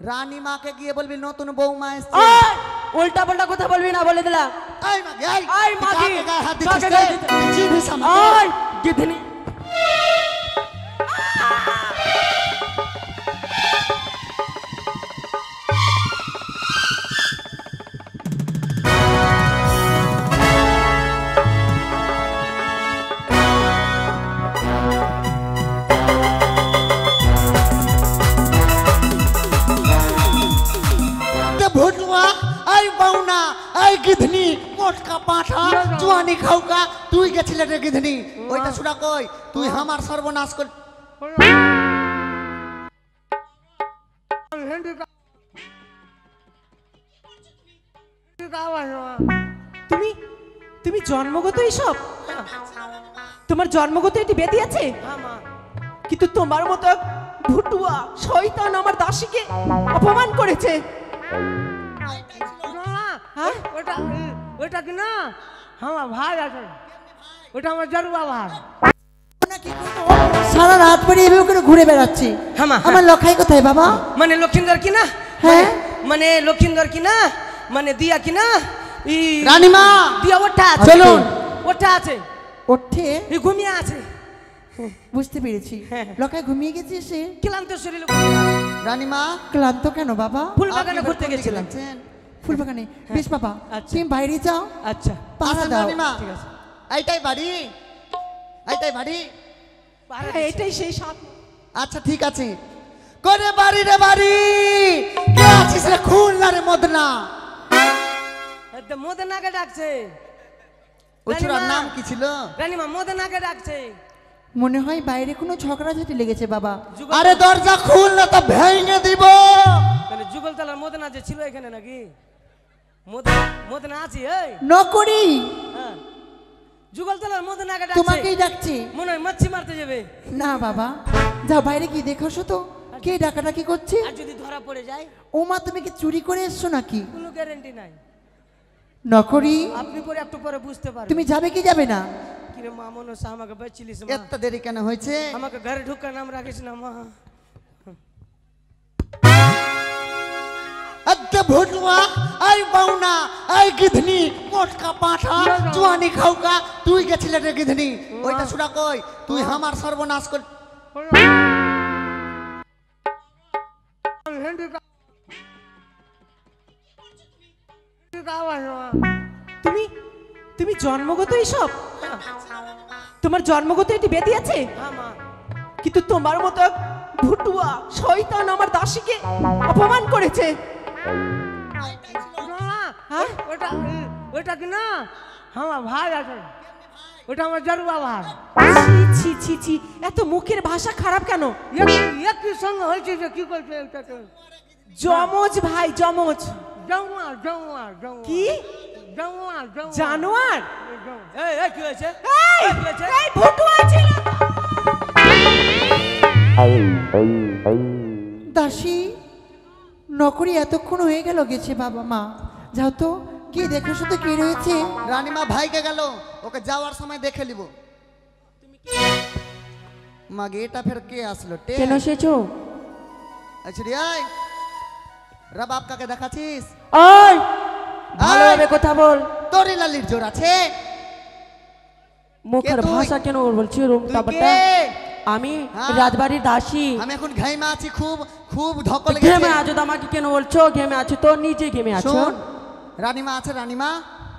রানী মাকে গিয়ে বলবি নতুন বৌমা এসেছে। উল্টা পাল্টা কথা বলবি না বলে দিলাম। এই মা এই এই মা কি গায়ে হাত দিছিস রে? চিনিস আমাকে? ওই গিধনি गिधनी मोटका पाठा जुआनी खाऊका तू गेছিলে रे गिधनी ওইটা শুনা কই তুই আমার সর্বনাশ কর। তুমি তুমি জন্মগত এইসব তোমার জন্মগত এটি বেঁধে আছে কিন্তু তোমার মতো ভুটুয়া শয়তান আমার দাসীকে অপমান করেছে। ওটা ওটা কি না আমার ভাই আছে ওটা আমার জরুয়া ভাই সারা রাত পরে এভাবে করে ঘুরে বেড়াচ্ছি। আমার লখাই কোথায় বাবা? মানে লক্ষিন্দর কি না? হ্যাঁ মানে লক্ষিন্দর কি না? মানে দিয়া কি না? রানীমা দিয়া ওটা আছে। চলুন ওটা আছে ওঠে ঘুমিয়ে আছে। বুঝতে পেরেছি লখাই ঘুমিয়ে গেছে সে ক্লান্ত শরীরে। রানীমা ক্লান্ত কেন বাবা? ফুল বাগানে ঘুরতে গেছিলাম। ফুল বাগানে বেশ বাবা তুমি বাইরে যাও। আচ্ছা পাহারা দাও। রানীমা ঠিক আছে এইটাই বাড়ি এইটাই বাড়ি এটাই সেই সাপ। আচ্ছা ঠিক আছে করে বাড়ি রে বাড়ি কে আছিস রে খুলনা রে মদনা মদনাকে ডাকছে। ওছুরার নাম কি ছিল? রানীমা মদনাকে ডাকছে। মনে হয় বাইরে কোনো ঝগড়াঝাটি লেগেছে বাবা। আরে দরজা খুল না তো ভেঙে দিব। মানে যুগলতলার মদনা যে ছিল এখানে নাকি? মদনা আছে এই নকরি হ্যাঁ যুগলতলার মদনাকে ডাকছে। তোমাকেই ডাকছে। মনে হয় মাছি মারতে যাবে। না বাবা যাও বাইরে গিয়ে দেখোছো তো কে ডাকাডাকি করছে। আর যদি ধরা পড়ে যায়? ও মা তুমি কি চুরি করে এসছো নাকি? কোনো গ্যারান্টি নাই। নকরি আপনি পরে একটু পরে বুঝতে পারবেন। তুমি যাবে কি যাবে না? কিরে মা মনে সা আমাকে বাঁচিলিস মা। এত দেরি কেন হয়েছে? আমাকে ঘরে ঢুকার নাম রাখিস না মা। अद्दे भुटवा आई बाउना आई गिधनी मोटका पाठा जुआनी खाऊका তুই গেছিলে রে गिधनी ওইটা শুনা কই তুই আমার সর্বনাশ কর। তুমি তুমি জন্মগত এইসব তোমার জন্মগত এটি বেঁধে আছে কিন্তু তোমার মতো ভুটুয়া শয়তান আমার দাসীকে অপমান করেছে। ওটা ওটা কি না আমার ভাই আছে ওটা আমার জরুয়া ভাই। ছি ছি ছি এত মুখের ভাষা খারাপ কেন? একই সঙ্গে হয়েছে যে কি করছে ওটাকে? জমজ ভাই জমজ। জানোয়ার জানোয়ার কি জানোয়ার জানোয়ার? এই এই কি হয়েছে? এই এই ভুটুয়া ছিল দাসী নকরি এতক্ষণ হয়ে গেল গেছে বাবা মা যাও তো কি দেখোছো তো কি রয়েছে। রানীমা ভাইকে গেল ওকে যাওয়ার সময় দেখে নিব। মাগে এটা ফের কে আসলো? কেন এসেছো? আচ্ছা রে আই রবাব কাকে দেখাছিস? ওই ভালোভাবে কথা বল। তোরি লালির জোর আছে মুখের ভাষা কেন বলছিস রুমটা বাটা? আমি রাজবাড়ির দাসী। আমি এখন ঘাইমা আছি খুব খুব ধকল গেছে। ঘেমে আছো তো আমাকে কেন বলছো? ঘেমে আছো তো নিজে ঘেমে আছো। রানীমা আছে রানীমা?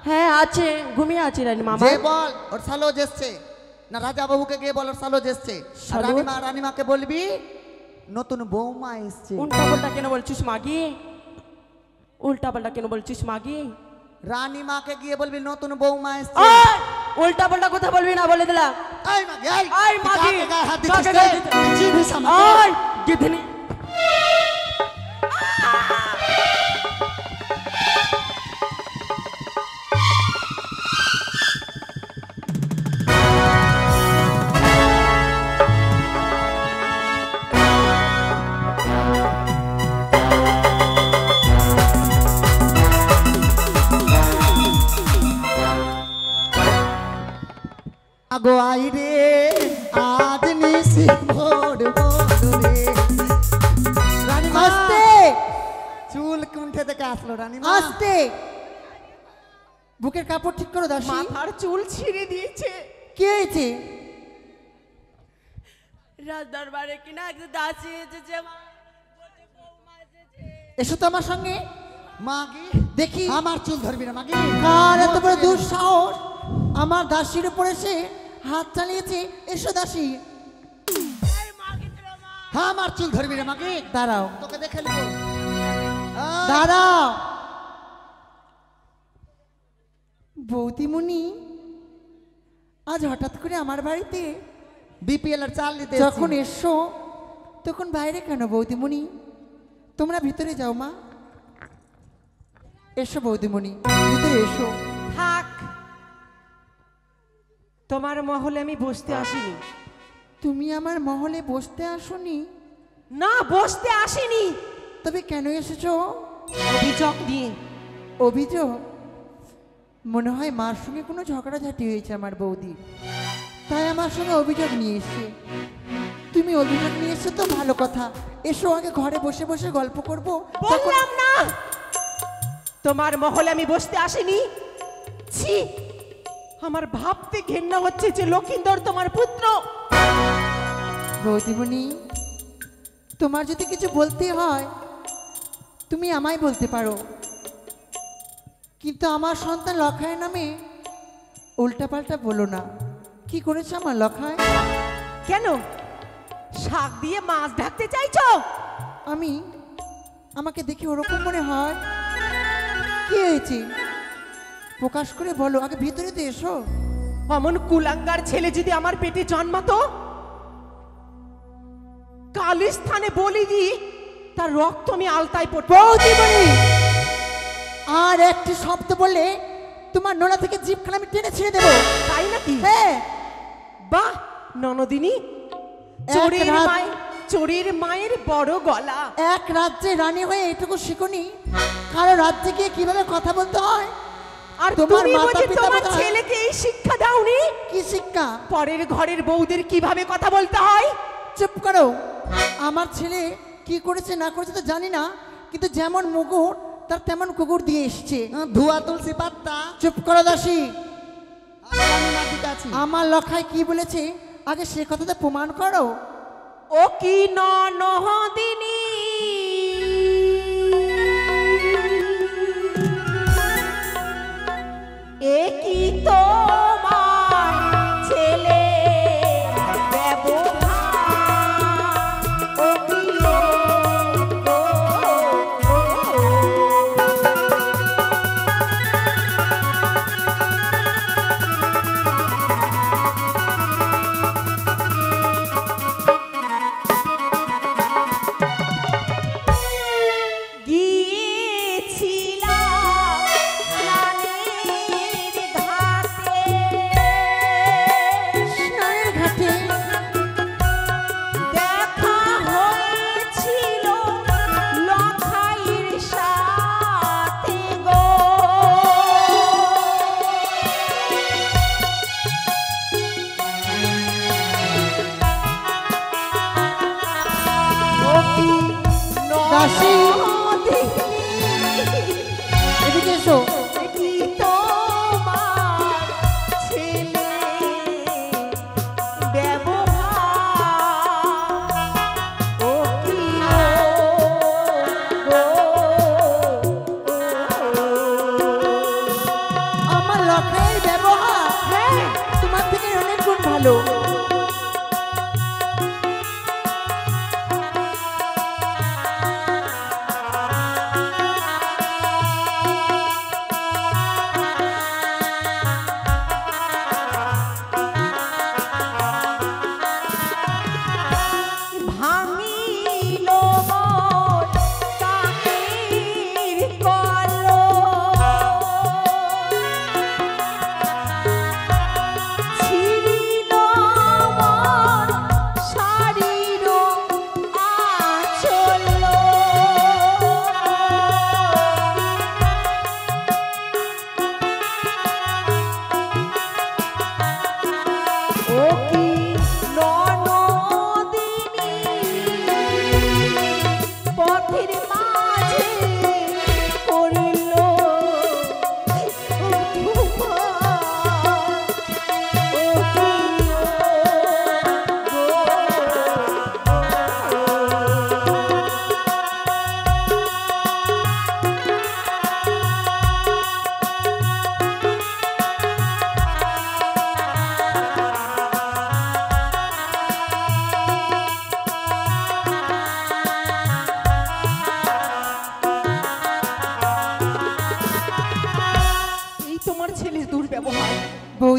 হ্যাঁ আছে ঘুমিয়ে আছি রানীমা। যে বল ওর সালোজ এসছে না রাজা বাবুকে গিয়ে বল ওর সালোজ এসছে। রানীমা রানীমাকে বলবি নতুন বৌমা এসছে। উল্টা পাল্টা কেন বলছিস মাগি? উল্টা পাল্টা কেন বলছিস মাগি? রানীমাকে গিয়ে বলবি নতুন বৌমা এসছে। উল্টা পাল্টা কথা বলবি না বলে দিলাম। এই মাগি এই মাগি গায়ে হাত দিছিস রে? চিনিস আমাকে? ওই গিধনি আগো আই রে আজ নিশি ভোর ভোর রে। রানীমা বৈকুণ্ঠে থেকে আসলো রানীমা। আস্তে বুকের কাপড় ঠিক করো দাসী। মাথার চুল ছিঁড়ে দিয়েছে। কি হয়েছে? রাজ দরবারে কিনা একজন দাসী এসেছে, বলছে বৌমা এসেছে। এসো তো আমার সঙ্গে মাগি দেখি। আমার চুল ধরবি না মাগি। কার এত বড় দুঃসাহস আমার দাসীর উপরে সে হাত চালিয়েছে? এসো দাসী। এই মা কিন্তু মা। হ্যাঁ আমার চুল ধরবি না মাগি। দাঁড়াও তোকে দেখে নেবো। দাঁড়াও। বৌদিমণি আজ হঠাৎ করে আমার বাড়িতে বিপিএল এর চাল নিতে যখন এসো তখন বাইরে কেন বৌদিমণি? তোমরা ভিতরে যাও মা। এসো বৌদিমণি, ভিতরে এসো। থাক, তোমার মহলে আমি বসতে আসিনি। তুমি আমার মহলে বসতে আসোনি? না, বসতে আসিনি, তবে কেন এসেছো? অভিযোগ নিয়ে। অভিযোগ? মনে হয় মার সঙ্গে কোনো ঝগড়াঝাটি হয়েছে আমার বৌদি, তাই আমার সঙ্গে অভিযোগ নিয়ে এসছে। তুমি অভিযোগ নিয়ে এসছো তো ভালো কথা। এসো আগে ঘরে বসে বসে গল্প করবো। বললাম না তোমার মহলে আমি বসতে আসিনি। ছি, আমার ভাবতে ঘেন্না হচ্ছে যে লক্ষিন্দর তোমার পুত্র। বৌদিমণি, তোমার যদি কিছু বলতে হয় তুমি আমায় বলতে পারো, কিন্তু আমার সন্তান লখায়ের নামে উল্টাপাল্টা বলো না। কি করেছে আমার লখায়? কেন শাক দিয়ে মাছ ঢাকতে চাইছো? আমাকে দেখে ওরকম মনে হয়? কি হয়েছে প্রকাশ করে বলো, আগে ভিতরে তো এসো। অমন কুলাঙ্গার ছেলে যদি আমার পেটে জন্মাতো, কালী স্থানে বলি দি তার রক্ত আমি আলতায় পড়ব। বৌদিমণি, আর একটি শব্দ বললে তোমার নোনা থেকে জিভখানা আমি টেনে ছেড়ে দেবো। তাই নাকি? হ্যাঁ। বাহ ননদিনী, চোরের মায়ের বড় গলা। এক রাজ্যে রানী হয়ে এটুকু শিখুনি কারো রাজ্যে গিয়ে কিভাবে কথা বলতে হয়? আর তোমার তুমি মাতা বুঝি পিতা তোমার বোধহয়- ছেলেকে এই শিক্ষা দাওনি? কি শিক্ষা? পরের ঘরের বউদের কিভাবে কথা বলতে হয়। চুপ করো। আমার ছেলে কি করেছে না করেছে তো জানি না, কিন্তু যেমন মুগুর তার তেমন কুকুর দিয়ে এসছে। ধোয়া তুলসী পাতা। চুপ করো দাসী। রানীমার দিকে আছি। আমার লখায় কি বলেছে আগে সে কথাটা প্রমাণ করো। ও কি ননদিনী, এ কি তোমার ছেলে ব্যবহার, ও কি দাসী এদিকে এসো। কি তোমার ছেলে ব্যবহার, ও কি আমার লখায়ের ব্যবহার হ্যাঁ তোমার থেকে অনেক গুণ ভালো।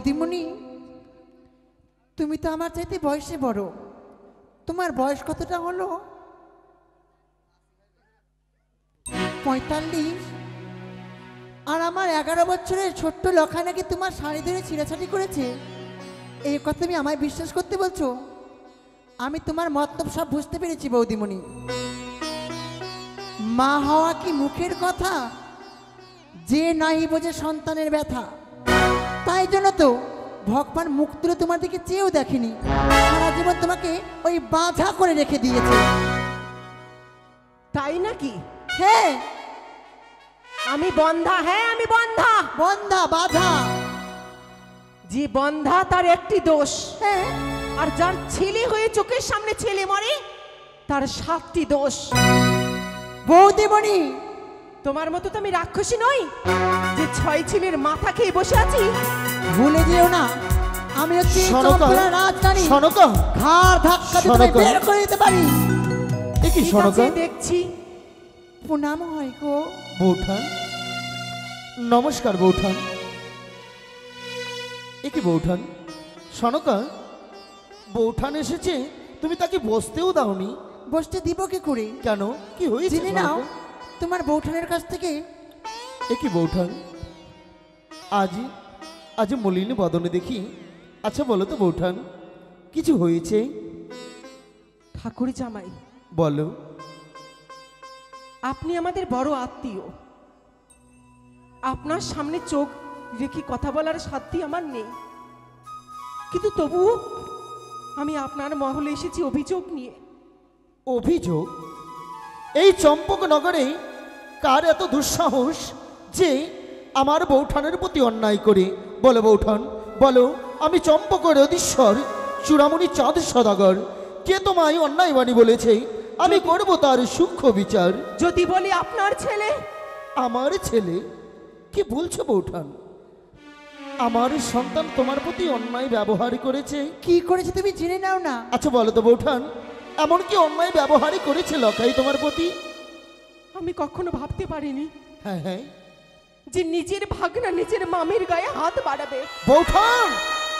বৌদিমণি, তুমি তো আমার চাইতে বয়সে বড়। তোমার বয়স কতটা হলো? 45। আর আমার 11 বছরের ছোট্ট লখা নাকি তোমার শাড়ি ধরে ছিঁড়াছাড়ি করেছে, এই কথা তুমি আমায় বিশ্বাস করতে বলছো? আমি তোমার মতলব সব বুঝতে পেরেছি বৌদিমণি। মা হওয়া কি মুখের কথা? যে নাই বোঝে সন্তানের ব্যথা। তাই জন্য তো ভগবান মুখ তুলে তোমার দিকে চেয়েও দেখেনি, সারা জীবন তোমাকে ওই বাঁধা করে রেখে দিয়েছে। তাই নাকি? হ্যাঁ, আমি বন্ধা, হ্যাঁ আমি বন্ধা। বন্ধা বাধা। যে বন্ধা তার একটি দোষ, হ্যাঁ, আর যার ছেলে হয়ে চোখের সামনে ছেলে মরে তার 7টি দোষ। বৌদিমণি, তোমার মতো তো আমি রাক্ষসী নই যে 6 ছেলের মাথা খেয়ে বসে আছি। ভুলে যেও না আমি হচ্ছি সনকা, চম্পলার রাজধানী। সনকা, ঘাড় ধাক্কা দিয়ে তোমায় সনকা। বের করে দিতে পারি। এ কি ঠিক সনকা? আছে, দেখছি। প্রণাম হয় গো। বৌঠান, নমস্কার বৌঠান। এ কি বৌঠান? সনকা, বৌঠান এসেছে, তুমি তাকে বসতেও দাওনি বসতে দিব কি করে? কেন? কি হয়েছে? জেনে নাও সনকা? তোমার বৌঠানের কাছ থেকে। এ কি বৌঠান, আজ মলিনী বদনে দেখি। আচ্ছা বলো তো বৌঠান, কিছু হয়েছে? ঠাকুর জামাই, বলো। আপনি আমাদের বড় আত্মীয়। আপনার সামনে চোখ রেখে কথা বলার সাধ্যই আমার নেই, কিন্তু তবুও আমি আপনার মহলে এসেছি অভিযোগ নিয়ে। অভিযোগ? এই চম্পকনগরে কার এত দুঃসাহস যে আমার বৌঠানের প্রতি অন্যায় করে? বলো বৌঠান, বলো। আমি চম্পকের অধীশ্বর চূড়ামণি চাঁদ সদাগর। কে তোমায় অন্যায় বাণী বলেছে? আমি করব তার সূক্ষ্ম বিচার। যদি বলি আপনার ছেলে। আমার ছেলে? কি বলছো বৌঠান? আমার সন্তান তোমার প্রতি অন্যায় ব্যবহার করেছে? কি করেছে তুমি জেনে নাও না। আচ্ছা বলো তো বৌঠান, এমন কি অন্যায় ব্যবহারই করেছে লখাই তোমার প্রতি? আমি কখনো ভাবতে পারিনি হ্যাঁ হ্যাঁ যে নিজের ভাগনা নিজের মামির গায়ে হাত বাড়াবে, বৌঠান।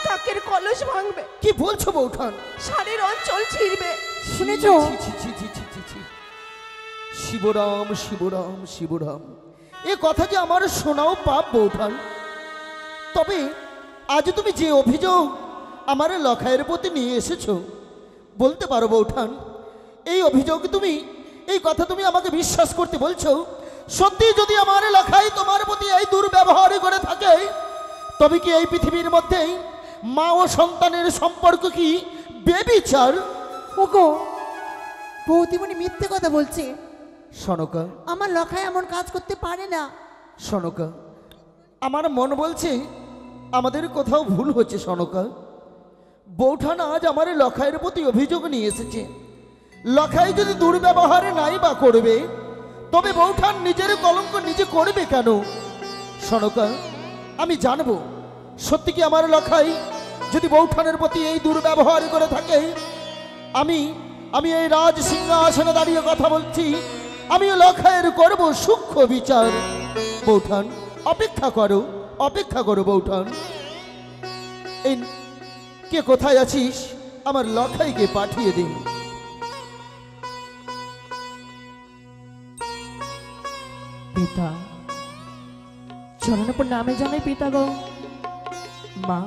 কাকের কলস ভাঙবে, কি বলছো বৌঠান? শাড়ির অঞ্চল ছিঁড়বে। শুনেছো? ছি, ছি, ছি, ছি, ছি, ছি। শিবরাম শিবরাম শিবরাম, এ কথা যে আমার শোনাও পাপ বৌঠান। তবে আজ তুমি যে অভিযোগ আমার লখাইয়ের প্রতি নিয়ে এসেছো, বলতে পারো বৌঠান, এই অভিযোগ তুমি, এই কথা তুমি আমাকে বিশ্বাস করতে বলছো? সত্যি যদি আমার লখাই তোমার প্রতি এই দুর্ব্যবহার করে থাকে, তবে কি এই পৃথিবীর মধ্যে মা ও সন্তানের সম্পর্ক কি বেবিচার? ওগো, বৌদিমণি মিথ্যে কথা বলছে। সনকা, আমার লখাই এমন কাজ করতে পারে না। সনকা, আমার মন বলছে আমাদের কোথাও ভুল হচ্ছে। সনকা, বৌঠান আজ আমার লখাইয়ের প্রতি অভিযোগ নিয়ে এসেছে। লখাই যদি দুর্ব্যবহারে নাই বা করবে, তবে বৌঠান নিজের কলঙ্ক নিজে করবে কেন? সনকা, আমি জানবো সত্যি কি আমার লখাই যদি বৌঠানের প্রতি এই দুর্ব্যবহার করে থাকে। আমি এই রাজ সিংহাসনে দাঁড়িয়ে কথা বলছি, আমি লখাইয়ের করব সূক্ষ্ম বিচার। বৌঠান অপেক্ষা করো, অপেক্ষা করো বৌঠান। এই কে কোথায় আছিস? আমার লখাইকে পাঠিয়ে দিন। পিতা, চরণ প্রণামে জানাই পিতা গো। মা,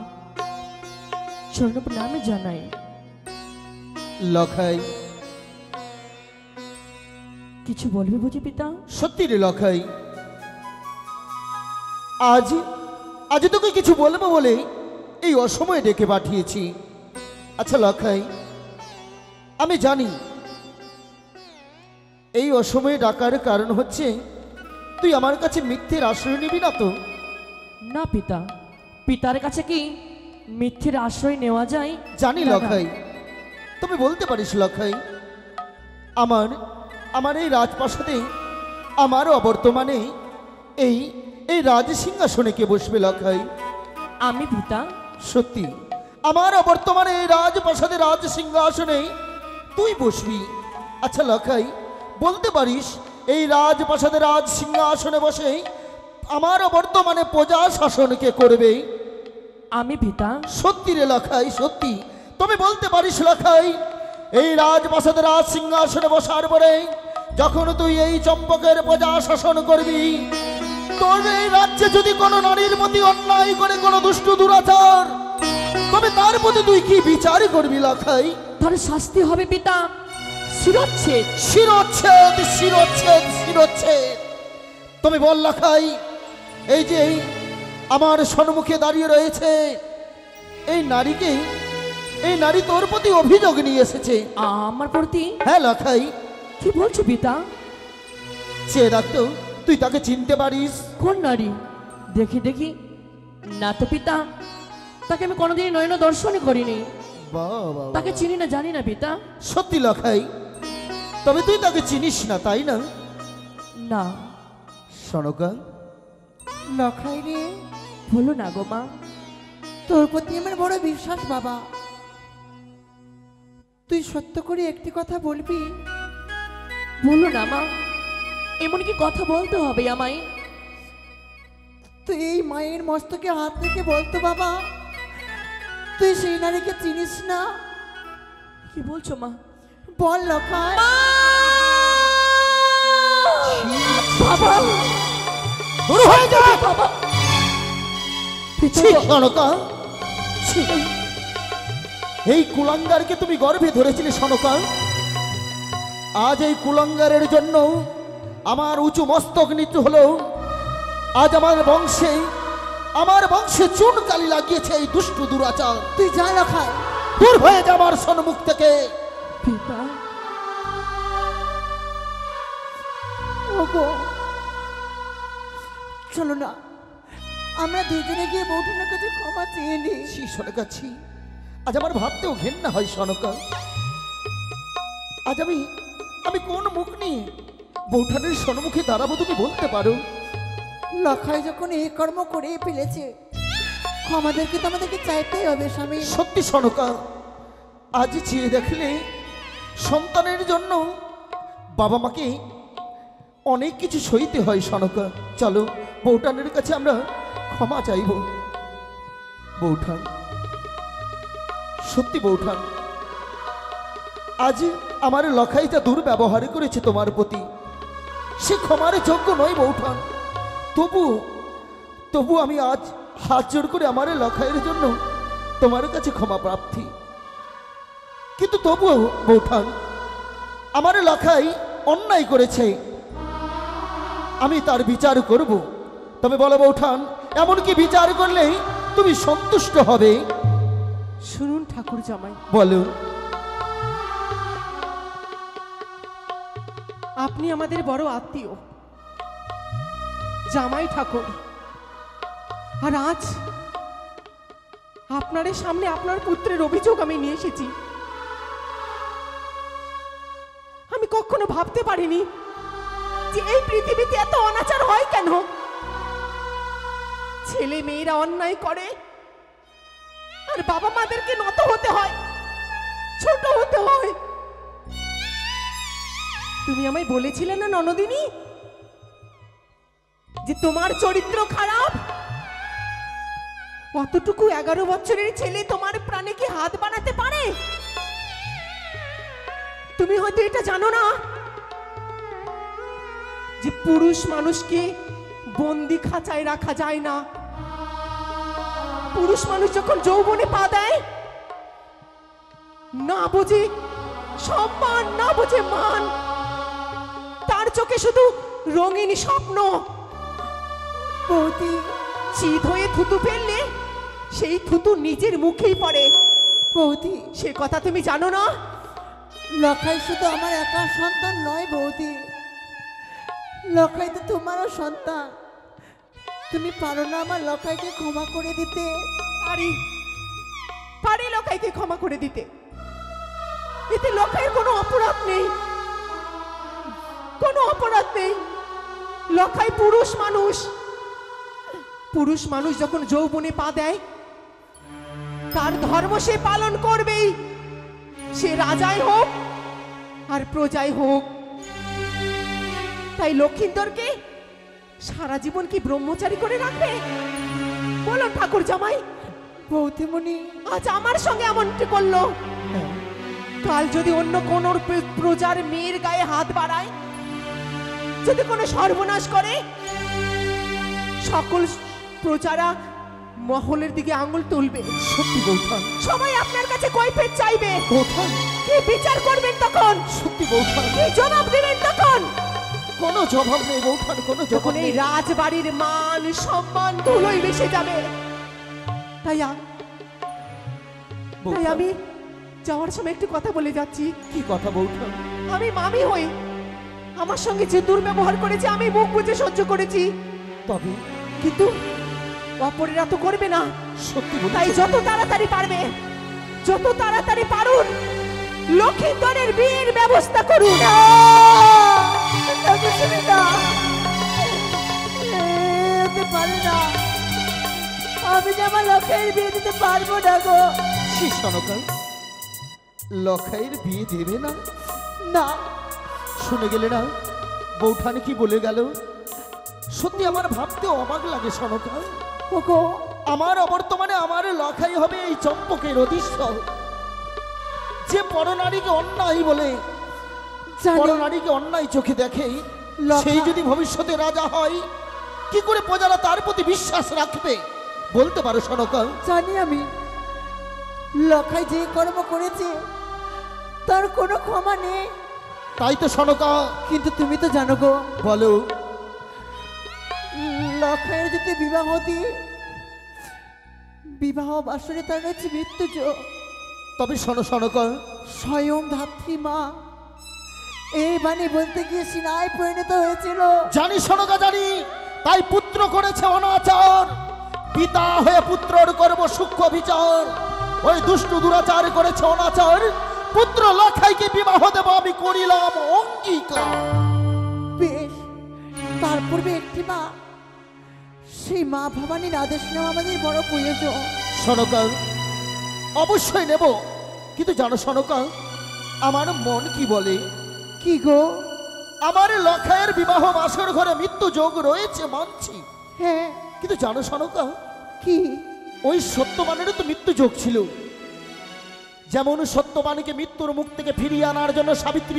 চরণ প্রণামে জানাই। লখাই, কিছু বলবে বুঝি পিতা? সত্যি রে লখাই, আজ তোকে কিছু বলবো বলে এই অসময়ে ডেকে পাঠিয়েছি। আচ্ছা লখাই, আমি জানি এই অসময়ে ডাকার কারণ হচ্ছে তুই আমার কাছে মিথ্যের আশ্রয় নিবি না তো? না পিতা, পিতার কাছে কি মিথ্যের আশ্রয় নেওয়া যায়? জানি না, না। লখাই, তুমি বলতে পারিস লখাই, আমার এই রাজপ্রাসাদে আমার অবর্তমানে এই রাজ সিংহাসনে কে বসবে লখাই? আমি পিতা। সত্যি আমার অবর্তমানে এই রাজপ্রাসাদে রাজ সিংহাসনে তুই বসবি। আচ্ছা লখাই, বলতে পারিস এই রাজপ্রাসাদে রাজ সিংহাসনে বসে আমার বর্তমানে প্রজা শাসন কে করবে? আমি পিতা? সত্যি রে লখাই, সত্যি। তুমি বলতে পারিস লখাই, এই রাজপ্রাসাদের রাজ সিংহাসনে বসার পরে যখন তুই এই চম্পকের প্রজা শাসন করবি, তোর এই রাজ্যে যদি কোনো নারীর প্রতি অন্যায় করে কোনো দুষ্ট দুরাচার, তবে তার প্রতি তুই কি বিচার করবি লখাই? তার শাস্তি হবে পিতা শিরচ্ছেদ। শিরচ্ছেদ, শিরচ্ছেদ, শিরচ্ছেদ। তুমি বল লখাই, এই যে আমার সম্মুখে দাঁড়িয়ে রয়েছে এই নারীকে, এই নারী তোর প্রতি অভিযোগ নিয়ে এসেছে। আমার প্রতি? হ্যাঁ লখাই। কি বলছো পিতা? সে ডাক্তার, তুই তাকে চিনতে পারিস? কোন নারী? দেখি দেখি। না তো পিতা, তাকে আমি কোনোদিনই নয়ন দর্শনই করিনি। বাবা, তাকে চিনি না, জানি না পিতা। সত্যি লখাই? তবে তুই তাকে চিনিস না, তাই না? না। সনকা, লখাই রে, বলো না গো মা। তোর প্রতি আমার বড় বিশ্বাস বাবা। তুই সত্য করে একটি কথা বলবি? বলো না মা, এমন কি কথা বলতে হবে আমায়? তুই এই মায়ের মস্তকে হাত রেখে বলতো বাবা, তুই সেই নারীকে চিনিস না? কি বলছো মা? বল লখাই। বাবা, দূর হয়ে যা বাবা। ছি, সনকা, ছি। এই কুলাঙ্গারকে তুমি গর্ভে ধরেছিলে সনকা। আজ এই কুলাঙ্গারের জন্য আমার উঁচু মস্তক নিচু হলো। আজ আমার বংশে চুন কালি লাগিয়েছে এই দুষ্টু দুরাচার। তুই যা লখাই। দূর হয়ে যা আমার সম্মুখ থেকে। পিতা, ওগো, চলো না আমরা দুজনে গিয়ে বৌঠানের কাছে ক্ষমা চেয়ে নিই। ছি সনকা, ছি। আজ আমার ভাবতেও ঘেন্না হয় সনকা। আজ আমি কোন মুখ নিয়ে বৌঠানের সম্মুখে দাঁড়াবো, তুমি বলতে পারো? লখাই যখন এই কর্ম করে ফেলেছে, আমাদেরকে তো আমাদেরকে চাইতেই হবে স্বামী। সত্যি সনকা, আজ চেয়ে দেখলে সন্তানের জন্য বাবা মাকে অনেক কিছু সইতে হয় সনকা। চলো বৌঠানের কাছে আমরা ক্ষমা চাইব। বৌঠান, সত্যি বৌঠান, আজ আমার লখাই যা দুর্ব্যবহার করেছে তোমার প্রতি, সে ক্ষমার যোগ্য নয় বৌঠান। তবু আমি আজ হাত জোর করে আমার লখাইয়ের জন্য তোমার কাছে ক্ষমা প্রার্থী। কিন্তু তবুও বৌঠান, আমার লখাই অন্যায় করেছে, আমি তার বিচার করব। তবে বলো বৌঠান, এমন কি বিচার করলে তুমি সন্তুষ্ট হবে? শুনুন ঠাকুর জামাই, বলো। আপনি আমাদের বড় আত্মীয়, জামাই ঠাকুর। আর আজ আপনার সামনে আপনার পুত্রের অভিযোগ আমি নিয়ে এসেছি। আমি কখনো ভাবতে পারিনি যে এই পৃথিবীতে এত অনাচার হয় কেন। ছেলে মেয়েরা অন্যায় করে আর বাবা মাদেরকে নত হতে হয়, ছোট হতে হয়। তুমি আমায় বলেছিলে না ননদিনী, যে তোমার চরিত্র খারাপ। কতটুকু 11 বছরের ছেলে তোমার প্রাণে কি হাত বানাতে পারে? তুমি হয়তো এটা জানো না যে পুরুষ মানুষকে বন্দি খাঁচায় রাখা যায় না। পুরুষ মানুষ যখন যৌবনে পা দেয়, না বুঝে সম্মান, না বুঝে মান, তার চোখে শুধু রঙিন স্বপ্ন। বৌদি, চিত হয়ে থুতু ফেললে সেই থুতু নিজের মুখেই পড়ে। বৌদি, সে কথা তুমি জানো না? লখাই শুধু আমার একা সন্তান নয় বৌদি, লখাই তো তোমারও সন্তান। তুমি পারো না আমার লখাইকে ক্ষমা করে দিতে? পারি লখাইকে ক্ষমা করে দিতে। এতে লখাইয়ের কোনো অপরাধ নেই, কোনো অপরাধ নেই। লখাই পুরুষ মানুষ। পুরুষ মানুষ যখন যৌবনে পা দেয়, তার ধর্ম সে পালন করবেই, সে রাজাই হোক আর প্রজাই হোক। তাই লক্ষিন্দরকে সারা জীবন কি ব্রহ্মচারী করে রাখবে? বলো ঠাকুর জামাই, বৌদিমণি, আজ আমার সঙ্গে এমনটি করলো, হ্যাঁ, কাল যদি অন্য কোন প্রজার মেয়ের গায়ে হাত বাড়ায়, যদি কোনো সর্বনাশ করে, সকল প্রজারা মহলের দিকে আঙুল তুলবে। সত্যি বৌঠান, সবাই আপনার কাছে কৈফিয়ত চাইবে। বৌঠান, কি বিচার করবেন তখন? সত্যি বৌঠান, কি জবাব দিবেন তখন? কোনো জবাব নেই বৌঠান, কোনো জবাব তখন এই নেই। রাজবাড়ির মান সম্মান ধুলোয় ভেসে যাবে। তাই বৌঠান, আমি যাওয়ার সময় একটু কথা বলে যাচ্ছি। কি কথা বৌঠান? আমি মামি হই, আমার সঙ্গে যে দুর্ব্যবহার করেছে আমি মুখ বুজে সহ্য করেছি, তবে কিন্তু অপরেরা তো করবে না। সত্যি তাই বলছি, যত তাড়াতাড়ি পারবে, যত তাড়াতাড়ি পারুন, লক্ষিন্দরের বিয়ের ব্যবস্থা করুন। হতে পারে না, আমি যে আমার লক্ষ্যের বিয়ে দিতে পারবো না গো। কি সনকা, লখাইয়ের বিয়ে দেবে না? না, শুনে গেলে না বৌঠান কি বলে গেল? সত্যি আমার ভাবতে অবাক লাগে সনকা। ওগো, আমার অবর্তমানে আমার লখাই হবে এই চম্পকের অধীশ্বর, যে পরনারীকে অন্যায় বলে, জানি পরনারীকে অন্যায় চোখে দেখে, লখা- সেই যদি ভবিষ্যতে রাজা হয়, কি করে প্রজারা তার প্রতি বিশ্বাস রাখবে বলতে পারো সনকা? জানি আমি লখাই যে কর্ম করেছে তার কোনো ক্ষমা নেই। তাই তো সনকা, কিন্তু তুমি তো জানো গো, বলো। লখাইয়ের যদি বিবাহ দিই, বিবাহ বাসরে তার হচ্ছে মৃত্যু। তবে শোনো সনকা, স্বয়ং ধাত্রী মা এই বাণী বলতে গিয়ে সিনায় পরিণত হয়েছিল। জানি সনকা জানি, তাই পুত্র করেছে অনাচার, পিতা হয়ে পুত্রর করব সূক্ষ্ম বিচার। ওই দুষ্টু দুরাচার করেছে অনাচার, পুত্র লখাইকে বিবাহ দেব আমি করিলাম অঙ্গীকার। বেশ, তার পূর্বে একটি মা, সেই মা ভবানীর আদেশ নেওয়া আমাদের বড় প্রয়োজন। সনকা, অবশ্যই নেব, কিন্তু জানো সনকা, আমার মন কি বলে? কি গো? আমার লখাইয়ের বিবাহ বাসর ঘরে মৃত্যু যোগ রয়েছে মানছি, হ্যাঁ, কিন্তু জানো সনকা, কি? ওই সত্যবানেরও তো মৃত্যু যোগ ছিল। যেমন সত্যবানকে মৃত্যুর মুখ থেকে ফিরিয়ে আনার জন্য সাবিত্রী